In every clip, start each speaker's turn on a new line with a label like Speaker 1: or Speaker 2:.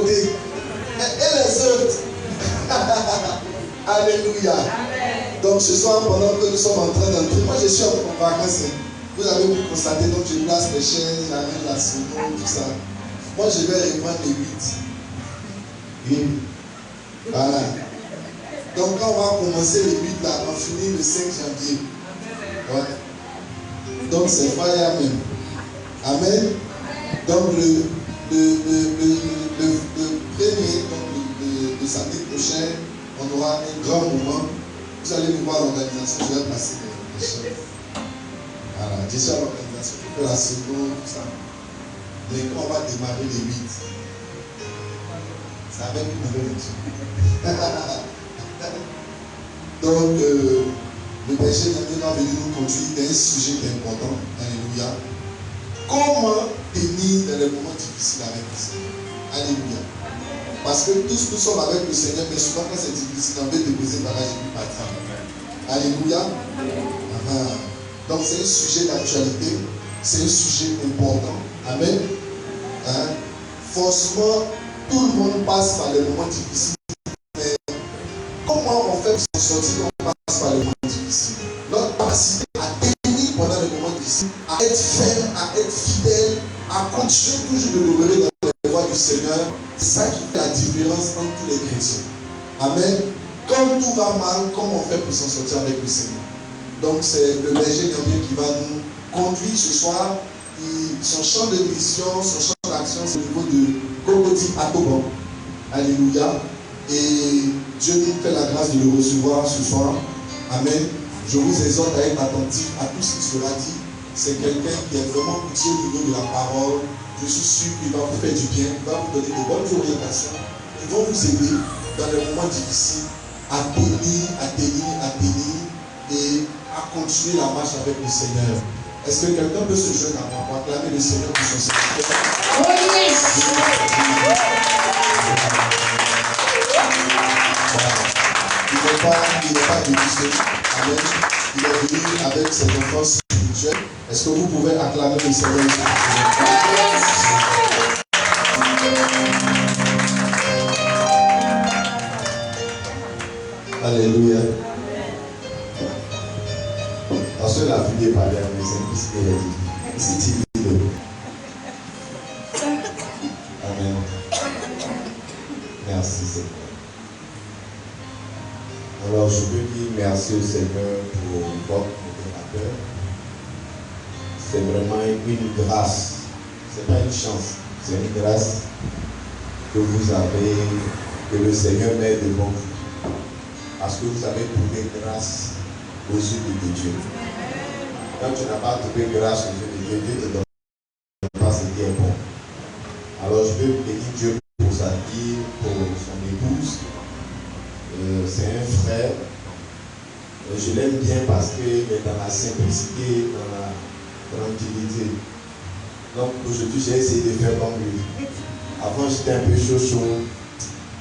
Speaker 1: côté. Et les autres. Alléluia. Donc ce soir, pendant que nous sommes en train d'entrer, moi je suis en vacances. Vous avez pu constater, donc je place les chaises, j'arrête la seconde, tout ça. Moi je vais reprendre les 8. Oui. Voilà. Donc quand on va commencer les 8 là, on finit le 5 janvier. Ouais. Donc c'est fire même. Amen. Donc le premier, donc le samedi prochain, on aura un grand moment. Vous allez voir l'organisation, je vais passer les choses. Voilà, je suis à l'organisation, je fais la seconde, tout ça. Mais quand on va démarrer les 8, ça va être une nouvelle étude. Donc, le péché va venir nous conduire dans un sujet qui est important. Alléluia. Comment tenir dans les moments difficiles avec le Seigneur. Alléluia. Parce que tous nous sommes avec le Seigneur, mais souvent quand c'est difficile, on veut déposer par là, j'ai pu partir. Alléluia. Donc c'est un sujet d'actualité, c'est un sujet important. Amen. Forcément, tout le monde passe par les moments difficiles. Mais comment on fait pour s'en sortir quand on passe par les moments difficiles? Notre capacité à tenir pendant les moments difficiles, à être ferme, à être fidèle, à continuer toujours de demeurer dans les voies du Seigneur, c'est ça qui fait la différence entre tous les chrétiens. Amen. Quand tout va mal, comment on fait pour s'en sortir avec le Seigneur? Donc c'est le berger Gambier qui va nous conduire ce soir. Son champ de mission, son champ d'action, c'est au niveau de Cocody à Toban. Alléluia. Et Dieu nous fait la grâce de le recevoir ce soir. Amen. Je vous exhorte à être attentif à tout ce qui sera dit. C'est quelqu'un qui est vraiment outillé au niveau de la parole. Je suis sûr qu'il va vous faire du bien, il va vous donner de bonnes orientations. Ils vont vous aider dans les moments difficiles à tenir et à continuer la marche avec le Seigneur. Est-ce que quelqu'un peut se joindre à moi pour acclamer le Seigneur pour son serviteur? Oh yes! Il n'est pas déguisé. Amen. Il est venu avec ses enfants spirituels. Est-ce que vous pouvez acclamer le Seigneur? Alléluia. Parce que la vie n'est pas bien, mais c'est plus qu'elle a dit. C'est timide. Amen. Merci Seigneur. Alors je veux dire merci au Seigneur pour votre modérateur. C'est vraiment une grâce. Ce n'est pas une chance. C'est une grâce que vous avez, que le Seigneur met devant vous. Parce que vous avez trouvé grâce aux yeux de Dieu. Quand tu n'as pas trouvé grâce aux yeux de Dieu, Dieu te donne pas ce qui est bon. Alors je veux bénir Dieu pour sa vie, pour son épouse. C'est un frère. Je l'aime bien parce qu'il est dans la simplicité, dans la tranquillité. Donc aujourd'hui j'ai essayé de faire comme lui. Avant j'étais un peu chaud,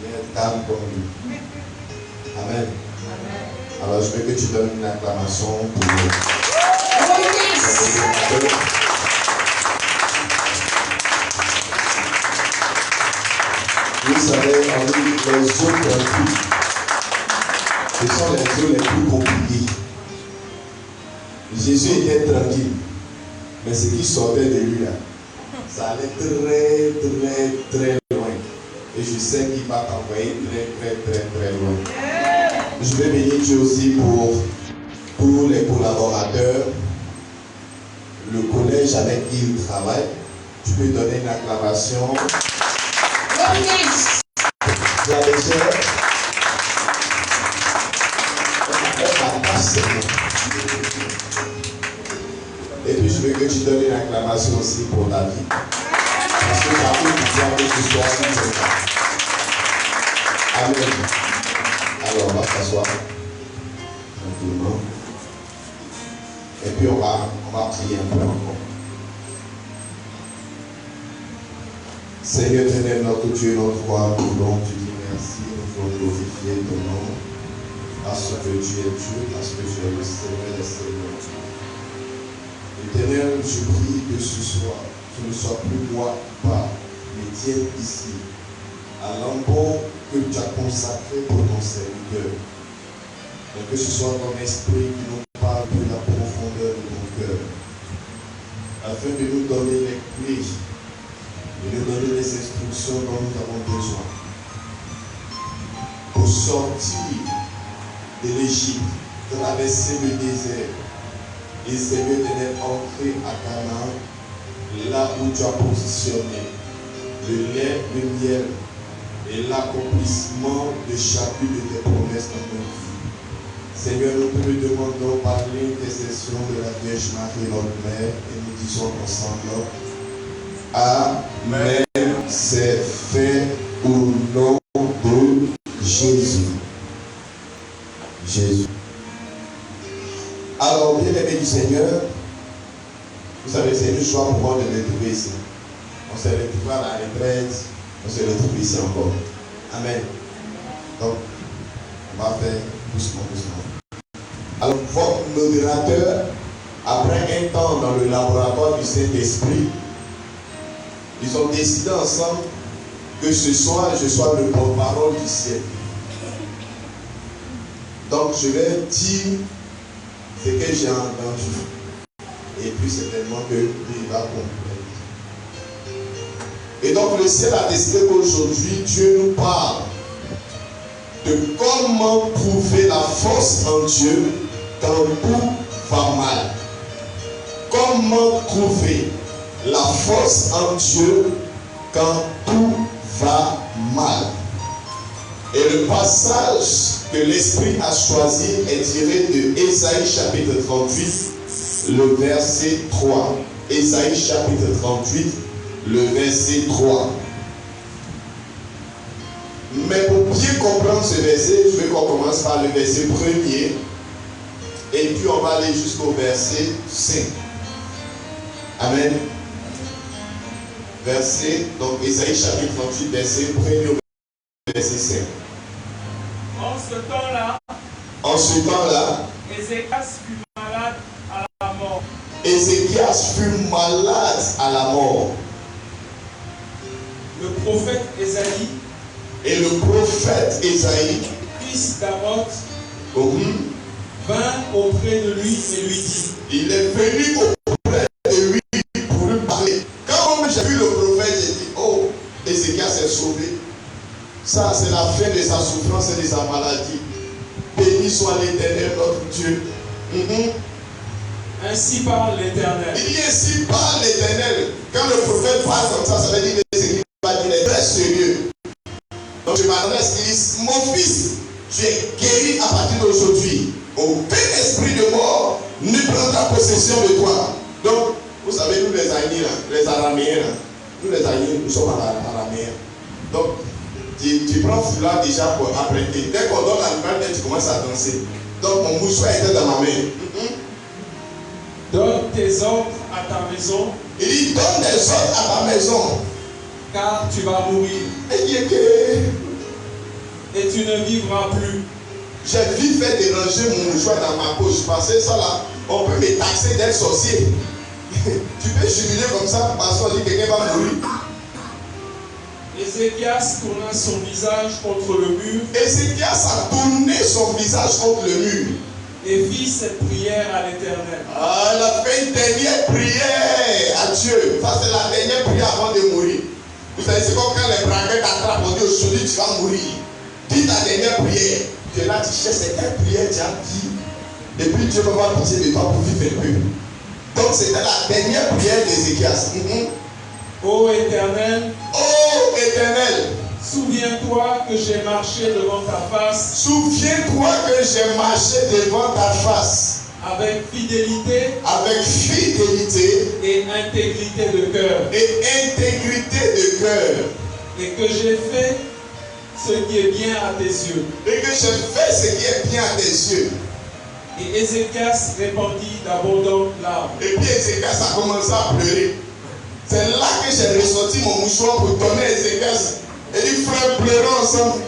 Speaker 1: mais calme comme lui. Amen. Alors je veux que tu donnes une acclamation pour vous savez, on dit les eaux tranquilles. Ce sont les eaux les plus compliquées. Jésus était tranquille. Mais ce qui sortait de lui là, ça allait très loin. Et je sais qu'il va t'envoyer très loin. Je vais bénir Dieu aussi pour les collaborateurs, le collège avec qui il travaille. Tu peux donner une acclamation. La légère. Et puis je veux que tu donnes une acclamation aussi pour ta vie. Parce que ça peut nous dire que tu sois si content. Amen. Alors on va s'asseoir tranquillement. Et puis on va prier un peu encore. Seigneur éternel, notre Dieu, notre roi, nous voulons te dire merci, nous voulons glorifier ton nom. Parce que tu es Dieu, parce que tu es le Seigneur des Seigneurs. Éternel, je prie que ce soir, tu ne sois plus moi, pas, mais tiens ici.
Speaker 2: à l'endroit que tu as consacré pour ton serviteur. Et que ce soit ton esprit qui nous parle de la profondeur de ton cœur, afin de nous donner les clés, de nous donner les instructions dont nous avons besoin pour sortir de l'Égypte, traverser le désert et Seigneur d'être entré à Canaan, là où tu as positionné le lait, le miel et l'accomplissement de chacune de tes promesses dans notre vie. Seigneur, nous te le demandons par l'intercession de la Vierge Marie, notre Mère, et nous disons ensemble, Amen. C'est fait au nom de Jésus. Jésus. Alors, bien aimé du Seigneur, vous savez, c'est une joie pour moi de me retrouver ici. On s'est retrouvé à la retraite, on s'est retrouvé ici encore. Amen. Donc, on va faire doucement. Alors, votre modérateur, après un temps dans le laboratoire du Saint-Esprit, ils ont décidé ensemble que ce soir, je sois le porte-parole du ciel. Donc, je vais dire ce que j'ai entendu. Et puis, certainement que Dieu va comprendre. Et donc, le ciel a décidé qu'aujourd'hui, Dieu nous parle de comment trouver la force en Dieu quand tout va mal. Comment trouver la force en Dieu quand tout va mal. Et le passage que l'Esprit a choisi est tiré de Ésaïe chapitre 38, le verset 3. Ésaïe chapitre 38, le verset 3. Mais pour bien comprendre ce verset, je veux qu'on commence par le verset 1er et puis on va aller jusqu'au verset 5. Amen. Verset, donc Ésaïe chapitre 38, verset 1er au verset 5. En ce temps-là,
Speaker 3: Ézéchias fut malade à la mort.
Speaker 2: Ézéchias fut malade à la mort.
Speaker 3: Le prophète Ésaïe,
Speaker 2: et le prophète Ésaïe,
Speaker 3: fils d'Amoth,
Speaker 2: vint
Speaker 3: auprès de lui et lui dit.
Speaker 2: Il est venu auprès de lui pour lui parler. Quand j'ai vu le prophète, j'ai dit, oh, Ézéchias est sauvé. Ça, c'est la fin de sa souffrance et de sa maladie. Béni soit l'Éternel, notre Dieu.
Speaker 3: Ainsi parle l'Éternel.
Speaker 2: Il dit ainsi parle l'Éternel. Quand le prophète parle comme ça veut dire que c'est très sérieux. Donc je m'adresse, il dit, mon fils, tu es guéri à partir d'aujourd'hui. Aucun esprit de mort ne prendra possession de toi. Donc, vous savez, nous les Aïniens, les Araméens, nous les Aïniens, nous sommes Araméens. Donc, tu prends cela déjà pour apprêter. Dès qu'on donne la nouvelle, tu commences à danser. Donc, mon mouchoir était dans ma main.
Speaker 3: Donne tes ordres à ta maison.
Speaker 2: Il dit, donne des ordres à ta maison.
Speaker 3: Car tu vas mourir. Et tu ne vivras plus.
Speaker 2: J'ai vite fait déranger mon mouchoir dans ma poche. Parce que ça là, on peut me taxer d'être sorcier. Tu peux jubiler comme ça parce qu'on dit que quelqu'un va mourir.
Speaker 3: Ézéchias tourna son visage contre le mur.
Speaker 2: Ézéchias a tourné son visage contre le mur.
Speaker 3: Et fit cette prière à l'Éternel.
Speaker 2: Ah, elle a fait une dernière prière à Dieu. Ça, c'est la dernière prière avant de mourir. Vous savez, c'est comme quand les braquettes t'attrapent, on dit aujourd'hui tu vas mourir. Dis ta dernière prière. Tu es là, tu cherches cette prière, tu as dit. Et puis Dieu va avoir pitié de toi pour vivre un peu. Donc c'était la dernière prière d'Ézéchias.
Speaker 3: Ô Éternel, souviens-toi que j'ai marché devant ta face.
Speaker 2: Souviens-toi que j'ai marché devant ta face.
Speaker 3: Avec fidélité.
Speaker 2: Avec fidélité.
Speaker 3: Et intégrité de cœur.
Speaker 2: Et intégrité de cœur.
Speaker 3: Et que j'ai fait ce qui est bien à tes yeux.
Speaker 2: Et que j'ai fait ce qui est bien à tes yeux.
Speaker 3: Et Ézéchias répandit d'abondantes larmes.
Speaker 2: Et puis Ézéchias a commencé à pleurer. C'est là que j'ai ressorti mon mouchoir pour donner à Ézéchias. Et dit, frère, pleurons ensemble.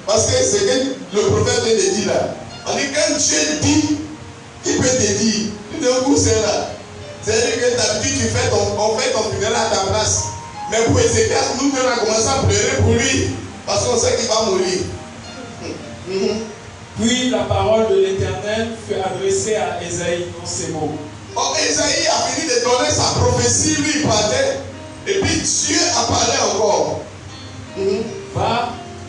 Speaker 2: Parce que c'est que le prophète vient de dire là. On dit, quand Dieu dit, qui peut te dire? Tu dis, où c'est là? C'est-à-dire que d'habitude, on fait ton funérail à ta place. Mais pour Ézéchias, nous devons commencer à pleurer pour lui. Parce qu'on sait qu'il va mourir.
Speaker 3: Puis la parole de l'Éternel fut adressée à Ésaïe dans ces mots.
Speaker 2: Oh, Ésaïe a fini de donner sa prophétie, lui il partait. Et puis Dieu a parlé encore.
Speaker 3: Va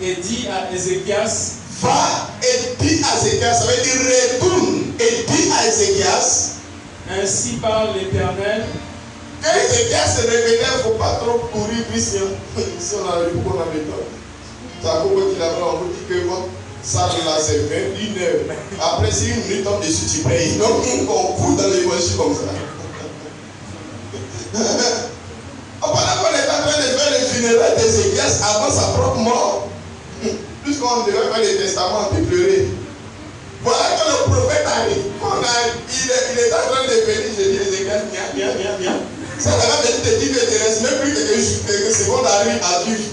Speaker 3: et dis à Ézéchias.
Speaker 2: Va et dis à Ézéchias, ça veut dire retourne et dis à Ézéchias.
Speaker 3: Ainsi parle l'Éternel.
Speaker 2: Quand Ézéchias se réveillait, il ne faut pas trop courir, Christian. Si on a eu beaucoup de méthode. C'est à cause qu'il avait envie de dire que ça là c'est 21 heures. Après, si une minute tombe dessus, tu payes. Donc, on court dans l'évangile comme ça. Pendant qu'on est en train de faire le funérail d'Ézéchias avant sa propre mort, puisqu'on devait faire le testament de pleurer. Voilà que le prophète arrive. Il est en train de venir, je dis Ézéchias, viens. Ça va venir te dire que tu ne restes même plus quelques secondes à lui à vivre.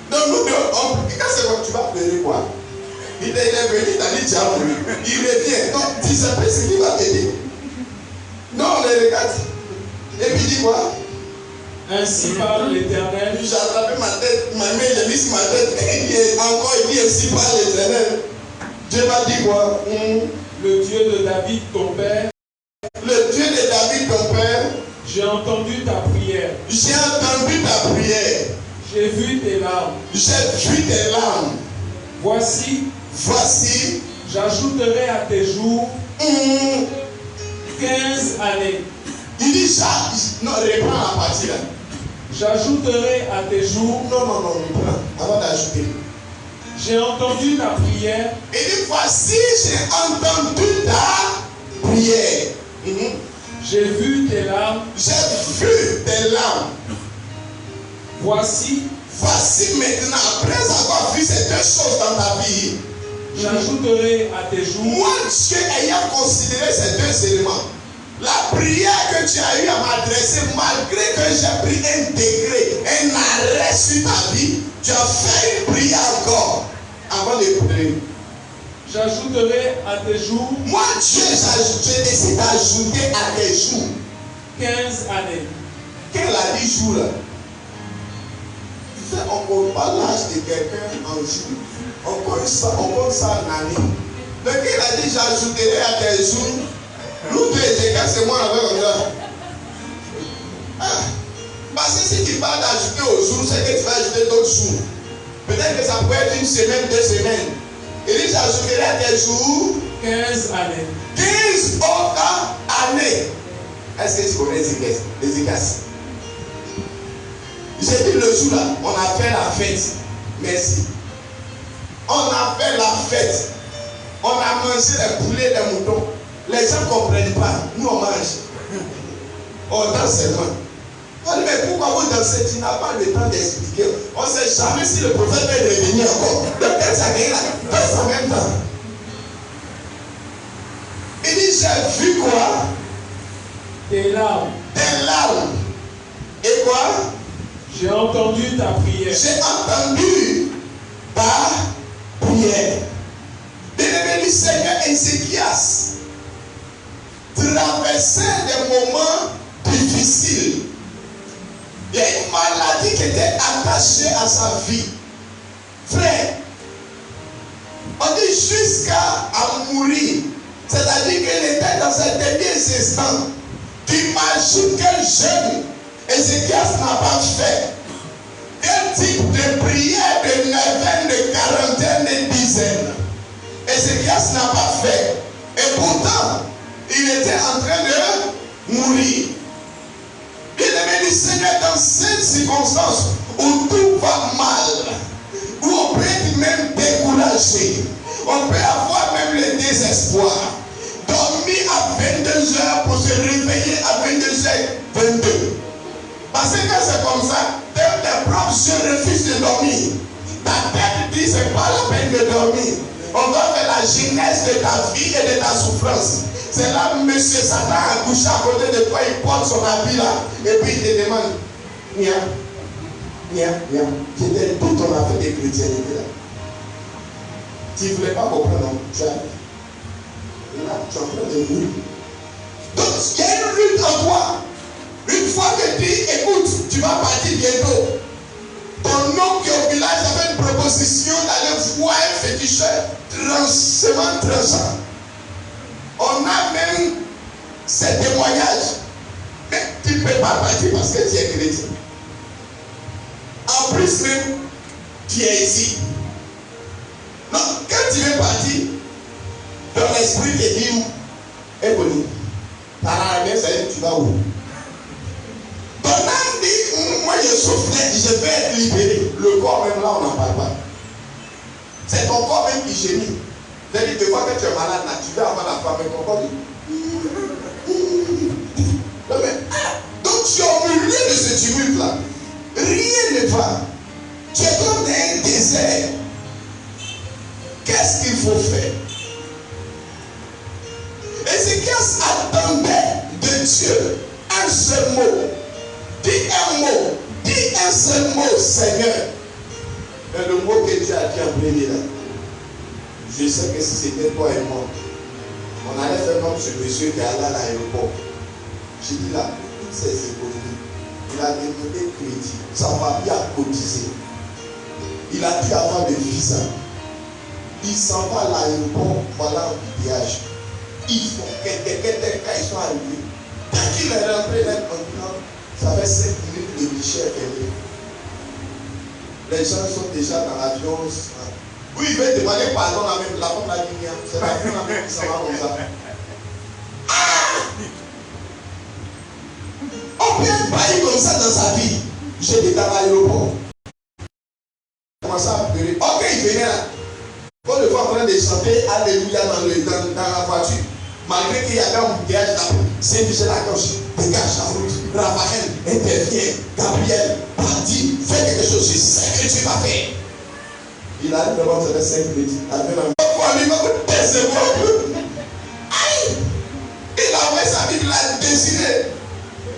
Speaker 2: Donc nous devons, quand c'est comme tu vas pleurer quoi? Il est venu, il t'a dit tiens pour lui. Il revient. Donc tu sais pas ce qu'il va te dire. Non, on les regarde. Et puis il dit quoi?
Speaker 3: Ainsi parle l'Éternel.
Speaker 2: J'ai attrapé ma tête, ma main, j'ai mis sur ma tête. Il dit ainsi parle l'Éternel. Dieu m'a dit quoi?
Speaker 3: Le Dieu de David, ton père.
Speaker 2: Le Dieu de David, ton père.
Speaker 3: J'ai entendu ta prière.
Speaker 2: J'ai entendu ta prière.
Speaker 3: J'ai vu tes larmes.
Speaker 2: J'ai vu tes larmes.
Speaker 3: Voici, j'ajouterai à tes jours 15 années.
Speaker 2: Il dit ça. Non, reprends la partie là.
Speaker 3: J'ajouterai à tes jours.
Speaker 2: Non, reprends. Avant d'ajouter.
Speaker 3: J'ai entendu ta prière.
Speaker 2: Il dit voici, j'ai entendu ta prière.
Speaker 3: J'ai vu tes larmes.
Speaker 2: J'ai vu tes larmes.
Speaker 3: Voici
Speaker 2: maintenant, après avoir vu ces deux choses dans ta vie,
Speaker 3: j'ajouterai à tes jours.
Speaker 2: Moi, Dieu ayant considéré ces deux éléments, la prière que tu as eu à m'adresser, malgré que j'ai pris un degré, un arrêt sur ta vie, tu as fait une prière encore avant de prier.
Speaker 3: J'ajouterai à tes jours.
Speaker 2: Moi, Dieu, j'ai décidé d'ajouter à tes jours
Speaker 3: 15 années.
Speaker 2: Quel a dit jour là? On ne compte pas l'âge de quelqu'un en jour. On compte ça en année. Donc il a dit j'ajouterai à tes jours. Nous deux, c'est moi avec comme ça. Parce que si tu parles d'ajouter aux jours, c'est que tu vas ajouter d'autres jours. Peut-être que ça peut être une semaine, 2 semaines. Il dit j'ajouterai à tes jours
Speaker 3: 15 années.
Speaker 2: 15 autres années. Est-ce que tu connais Ézéchias? J'ai dit le jour là, on a fait la fête. Merci. On a fait la fête. On a mangé les poulets, les moutons. Les gens ne comprennent pas. Nous on mange. On danse seulement. On dit mais pourquoi vous dansez? Tu n'as pas le temps d'expliquer. On ne sait jamais si le prophète va revenir encore. Donc quand ça vient là, danse en même temps. Il dit j'ai vu quoi?
Speaker 3: Tes larmes.
Speaker 2: Des larmes. Et quoi?
Speaker 3: J'ai entendu ta prière.
Speaker 2: J'ai entendu ta prière. Bien-aimé du Seigneur, Ézéchias traversait des moments difficiles. Il y a une maladie qui était attachée à sa vie. Frère, on dit jusqu'à mourir. C'est-à-dire qu'il était dans ses derniers instants. Tu imagines quel jeune Ézéchias n'a pas fait. Quel type de prière de neuvaine, de quarantaine, de dizaine Ézéchias n'a pas fait. Et pourtant, il était en train de mourir. Bien-aimé du Seigneur, dans cette circonstance où tout va mal, où on peut être même découragé, on peut avoir même le désespoir, dormir à 22h pour se réveiller à 22h22. Parce que quand c'est comme ça, tes propres yeux refusent de dormir. Ta tête dit c'est pas la peine de dormir. On va faire la genèse de ta vie et de ta souffrance. C'est là monsieur Satan a couché à côté de toi, il porte son habit là, et puis il te demande, c'était tout ton affaire de chrétienté là. Tu ne voulais pas comprendre, non? Tu as là, tu es en train de mourir. Donc il y a une lutte en toi. Une Une fois que tu dis, écoute, tu vas partir bientôt. Ton oncle qui est au village avait une proposition d'aller voir un féticheur tranchant. On a même ces témoignages. Mais tu ne peux pas partir parce que tu es chrétien. En plus même, tu es ici. Non, quand tu veux partir, ton esprit te dit où? Écoute, par la ça y est, tu vas où? Ton âme dit, moi je souffrais, je vais être libéré. Le corps même là, on n'en parle pas. C'est ton corps même qui gémit. C'est-à-dire, des fois que tu es malade, là, tu veux avoir la femme, mais ton corps dit. Donc tu es au milieu de ce tumulte-là. Rien ne va. Tu es comme dans un désert. Qu'est-ce qu'il faut faire? Ézéchias attendait de Dieu un seul mot. Dis un mot. Dis un seul mot, Seigneur. Mais le mot que Dieu a dit en premier là, je sais que si c'était toi et moi, on allait faire comme ce monsieur qui est allé à l'aéroport. J'ai dit là, toutes ces économies, il a demandé crédit, sa famille a cotisé. Il a pu avoir des visas. Il s'en va à l'aéroport, voilà un voyage. Ils font quelques quand ils sont arrivés. Quand il est rentré là, ça fait 5 minutes le guichet est fermé. Les gens sont déjà dans l'avion. Oui, il veut demander pardon à même la femme la ligne. C'est la femme qui s'en va comme ça. On peut pas comme ça dans sa vie. J'étais dans l'aéroport. Commence à pleurer. Ok, il venait là. On le voit en train de chanter Alléluia dans la voiture. Malgré qu'il y avait un bouteillage là, Saint-Michel à gauche, dégage la route. Raphaël intervient. Gabriel, parti, fais quelque chose. Je sais que tu vas faire. Il arrive devant ça fait 5 minutes. Il a envoyé sa Bible là, dessiné.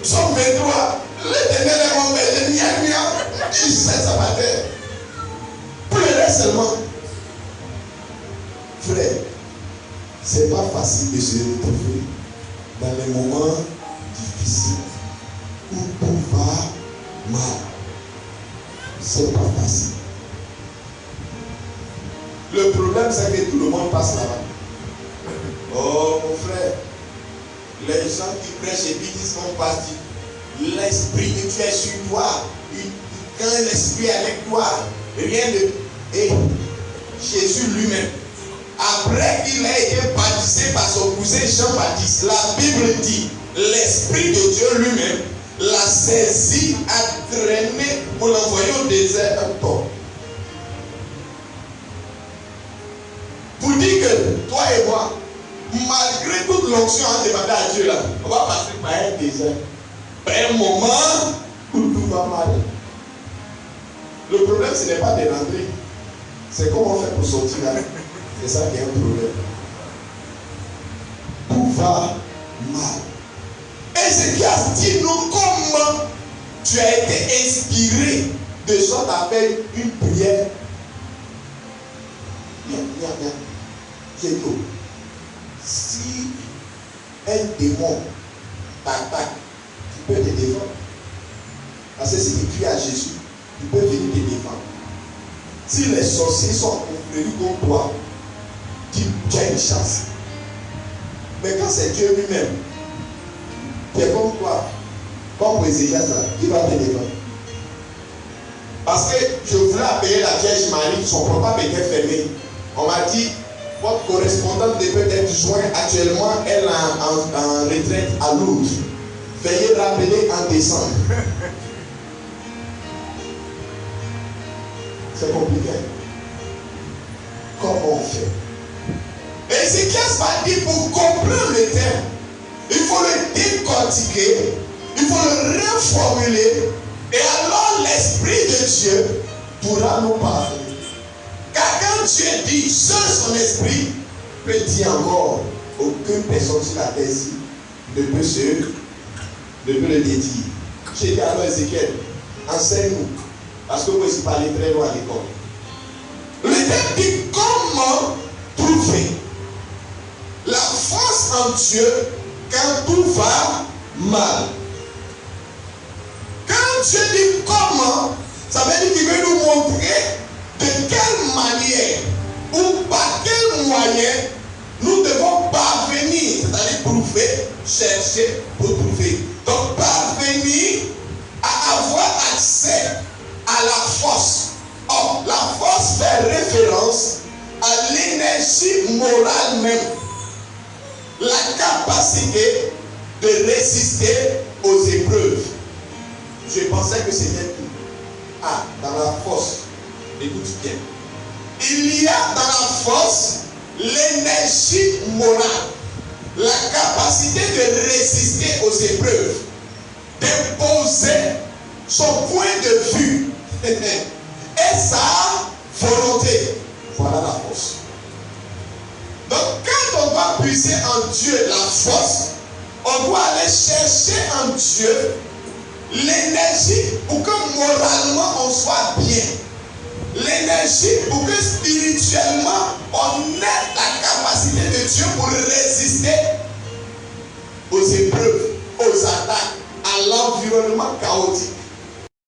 Speaker 2: Son 23. L'éternel est mon père. Il sait sa bataille. Pleurer seulement. Frère, c'est pas facile de se retrouver dans les moments difficiles où tout va mal. C'est pas facile. Le problème, c'est que tout le monde passe là-bas. Oh, mon frère, les gens qui prêchent et disent qu'on passe, l'esprit de Dieu est sur toi. Quand l'esprit est avec toi, rien de. Et Jésus lui-même, après qu'il a été baptisé par son cousin Jean-Baptiste, la Bible dit, l'Esprit de Dieu lui-même l'a saisi, a traîné pour l'envoyer au désert un temps. Pour dire que toi et moi, malgré toute l'onction à demander à Dieu là, on va passer par un désert, par un moment où tout va mal. Le problème, ce n'est pas de rentrer, c'est comment on fait pour sortir là. C'est ça qui est un problème. Tout va mal. Ézéchias dit nous comment tu as été inspiré de sorte à faire une prière. Bien. Si un démon t'attaque, tu peux te défendre. Parce que si tu cries à Jésus, tu peux venir te défendre. Si les sorciers sont confréris contre toi, tu as une chance. Mais quand c'est Dieu lui-même, qui est comme toi, comme pour Ézéchias, il va te défendre. Parce que je voulais appeler la Vierge Marie, son portable était fermé. On m'a dit, votre correspondante ne peut être jointe actuellement, elle est en retraite à Lourdes. Veuillez rappeler en décembre. C'est compliqué. Comment on fait? Ézéchias m'a dit pour comprendre le terme, il faut le décortiquer, il faut le reformuler, et alors l'Esprit de Dieu pourra nous parler. Car quand Dieu dit seul son esprit peut dire encore, aucune personne sur la terre ne peut le dédire. J'ai dit alors Ézéchiel, enseigne-nous, parce que vous aussi parlez très loin à l'école. Le terme dit comment trouver la force en Dieu quand tout va mal. quand Dieu dit comment, ça veut dire qu'il veut nous montrer de quelle manière ou par quel moyen nous devons parvenir, c'est-à-dire prouver, chercher pour trouver. Donc parvenir à avoir accès à la force. Or, la force fait référence à l'énergie morale même. La capacité de résister aux épreuves. Je pensais que c'était tout. Ah, dans la force, écoute bien. Il y a dans la force l'énergie morale, la capacité de résister aux épreuves, d'imposer son point de vue et sa volonté. Voilà la force. Donc quand on va puiser en Dieu la force, on doit aller chercher en Dieu l'énergie pour que moralement on soit bien. L'énergie pour que spirituellement on ait la capacité de Dieu pour résister aux épreuves, aux attaques, à l'environnement chaotique.